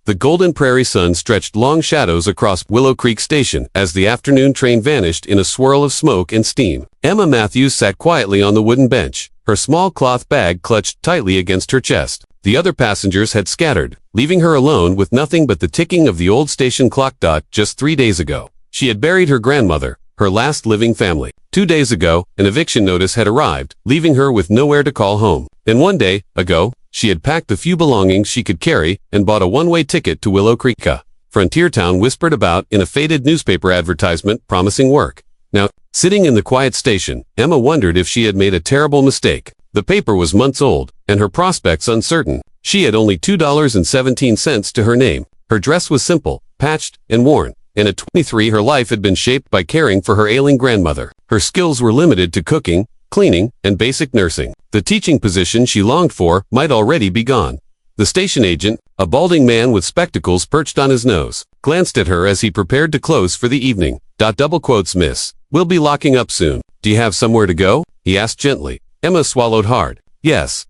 The golden prairie sun stretched long shadows across Willow Creek Station as the afternoon train vanished in a swirl of smoke and steam. Emma Matthews sat quietly on the wooden bench, her small cloth bag clutched tightly against her chest. The other passengers had scattered, leaving her alone with nothing but the ticking of the old station clock. Just 3 days ago, she had buried her grandmother, her last living family. 2 days ago, an eviction notice had arrived, leaving her with nowhere to call home. And 1 day ago, she had packed the few belongings she could carry and bought a one-way ticket to Willow Creek. Frontier town whispered about in a faded newspaper advertisement promising work. Now, sitting in the quiet station, Emma wondered if she had made a terrible mistake. The paper was months old, and her prospects uncertain. She had only $2.17 to her name. Her dress was simple, patched, and worn. And at 23, her life had been shaped by caring for her ailing grandmother. Her skills were limited to cooking, cleaning, and basic nursing. The teaching position she longed for might already be gone. The station agent, a balding man with spectacles perched on his nose, glanced at her as he prepared to close for the evening. Double quotes, miss. We'll be locking up soon. Do you have somewhere to go? He asked gently. Emma swallowed hard. Yes,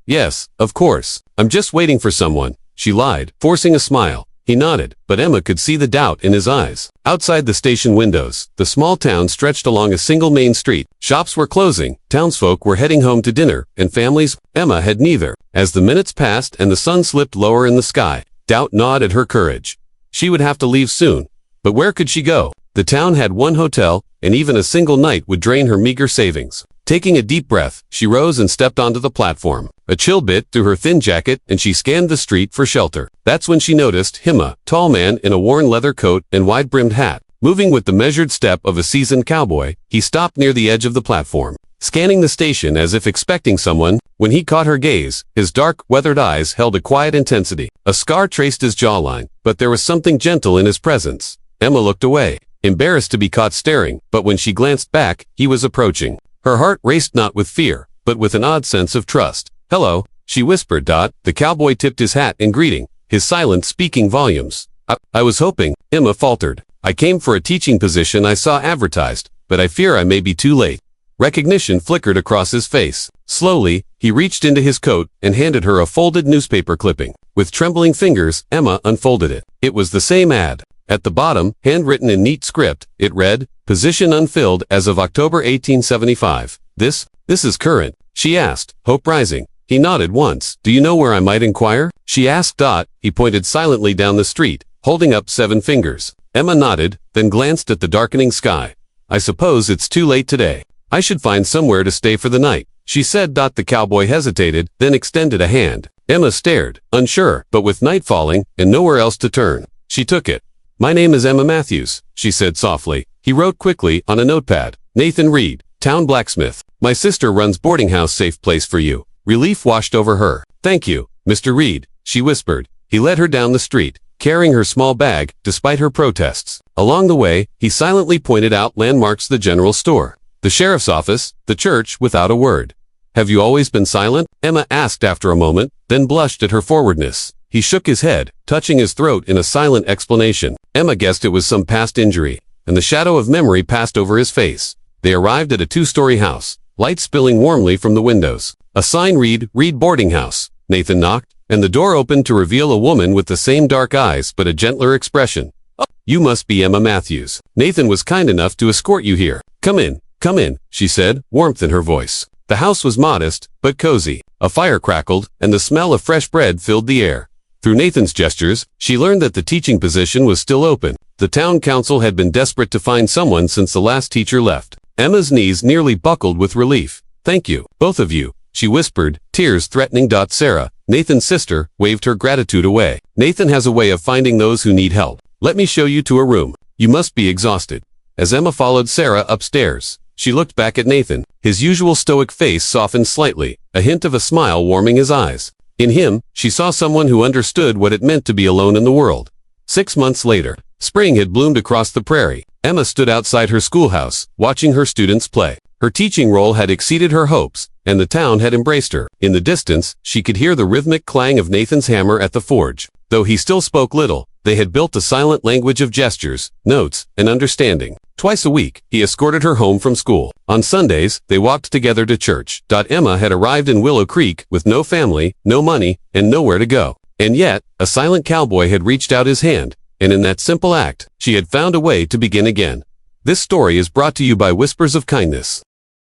of course. I'm just waiting for someone, she lied, forcing a smile. He nodded, but Emma could see the doubt in his eyes. Outside the station windows, the small town stretched along a single main street. Shops were closing, townsfolk were heading home to dinner, and families. Emma had neither. As the minutes passed and the sun slipped lower in the sky, doubt gnawed at her courage. She would have to leave soon. But where could she go? The town had one hotel, and even a single night would drain her meager savings. Taking a deep breath, she rose and stepped onto the platform. A chill bit through her thin jacket, and she scanned the street for shelter. That's when she noticed him, a tall man in a worn leather coat and wide-brimmed hat. Moving with the measured step of a seasoned cowboy, he stopped near the edge of the platform, scanning the station as if expecting someone. When he caught her gaze, his dark, weathered eyes held a quiet intensity. A scar traced his jawline, but there was something gentle in his presence. Emma looked away, embarrassed to be caught staring, but when she glanced back, he was approaching. Her heart raced not with fear, but with an odd sense of trust. Hello, she whispered. The cowboy tipped his hat in greeting, his silence speaking volumes. I was hoping, Emma faltered. I came for a teaching position I saw advertised, but I fear I may be too late. Recognition flickered across his face. Slowly, he reached into his coat and handed her a folded newspaper clipping. With trembling fingers, Emma unfolded it. It was the same ad. At the bottom, handwritten in neat script, it read, "Position unfilled as of October 1875. This is current," she asked, hope rising. He nodded once. "Do you know where I might inquire?" she asked. He pointed silently down the street, holding up 7 fingers. Emma nodded, then glanced at the darkening sky. "I suppose it's too late today. I should find somewhere to stay for the night," she said. The cowboy hesitated, then extended a hand. Emma stared, unsure, but with night falling and nowhere else to turn, she took it. "My name is Emma Matthews," she said softly. He wrote quickly on a notepad. "Nathan Reed, town blacksmith. My sister runs boarding house. Safe place for you." Relief washed over her. "Thank you, Mr. Reed," she whispered. He led her down the street, carrying her small bag, despite her protests. Along the way, he silently pointed out landmarks: the general store, the sheriff's office, the church, without a word. "Have you always been silent?" Emma asked after a moment, then blushed at her forwardness. He shook his head, touching his throat in a silent explanation. Emma guessed it was some past injury, and the shadow of memory passed over his face. They arrived at a 2-story house, light spilling warmly from the windows. A sign read, "Reed Boarding House." Nathan knocked, and the door opened to reveal a woman with the same dark eyes but a gentler expression. "Oh, you must be Emma Matthews. Nathan was kind enough to escort you here. Come in," she said, warmth in her voice. The house was modest, but cozy. A fire crackled, and the smell of fresh bread filled the air. Through Nathan's gestures, she learned that the teaching position was still open. The town council had been desperate to find someone since the last teacher left. Emma's knees nearly buckled with relief. "Thank you, both of you," she whispered, tears threatening. Sarah, Nathan's sister, waved her gratitude away. "Nathan has a way of finding those who need help. Let me show you to a room. You must be exhausted." As Emma followed Sarah upstairs, she looked back at Nathan. His usual stoic face softened slightly, a hint of a smile warming his eyes. In him, she saw someone who understood what it meant to be alone in the world. 6 months later, spring had bloomed across the prairie. Emma stood outside her schoolhouse, watching her students play. Her teaching role had exceeded her hopes, and the town had embraced her. In the distance, she could hear the rhythmic clang of Nathan's hammer at the forge. Though he still spoke little, they had built a silent language of gestures, notes, and understanding. Twice a week, he escorted her home from school. On Sundays, they walked together to church. Emma had arrived in Willow Creek with no family, no money, and nowhere to go. And yet, a silent cowboy had reached out his hand, and in that simple act, she had found a way to begin again. This story is brought to you by Whispers of Kindness.